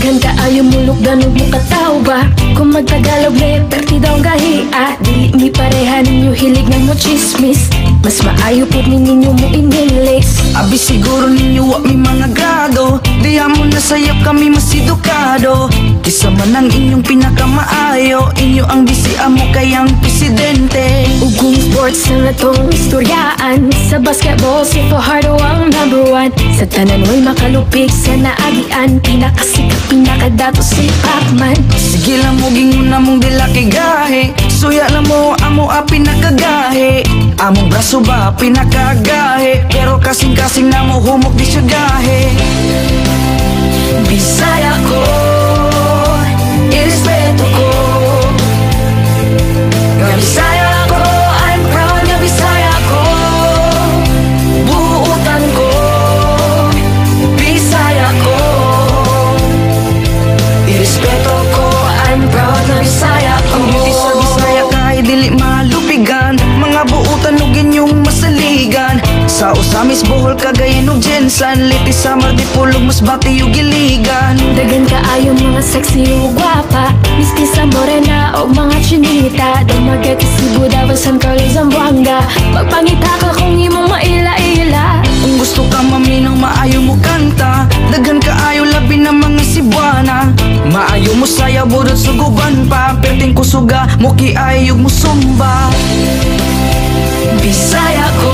Daghan ka ayaw mulok danog mo kataw ba? Kung magtagalog na pertidaw ang gahia, dili mi pareha ninyo hilig ng mo chismis. Mas maayo po ninyo mo inilis. Abi siguro ninyo wa may mga grado, diha mo nasayap kami mas edukado. Isa man ang inyong pinakamaayo, inyo ang bisian mo kayang presidente. Ugong sports na natong istoryaan, sa basketball si Fajardo ang #1. Sa tanan way makalupig sa naagian, pinakasikat pinakadato si Pacman. Sige lang mo gingon na mong dila kay gahe, suya lang mo amo a pinakagahe. Among braso ba pinakagahe, pero kasing-kasing na mo humok di siya gahe. Bisaya ko, irespeto ko. Nga Bisaya ko, I'm proud nga Bisaya ko. Buutan ko, Bisaya ko. Irespeto ko, I'm proud nga Bisaya ko. Ang beauty sa Bisaya kahit dili malupigan, mga buutan ug inyong masaligan. Sa Usamis, Bohol, Cagayan ug Jensan, Litis, Samar, Dipolog, Masbate ug Iligan. Dagan ka ayon mga sexy ug gwapa, miski sa morena o mga chinita. Damagay ka Cebu, Davao, San Carlos, Zamboanga. Magpangita ka kung imong maila-ila. Kung gusto ka maminaw, maayo mo kanta. Daghan ka ayo labi ng mga Cebuana. Maayo mo saya, burot suguban pa. Perting kusuga, mo kiayog mo sumba. Bisaya ko,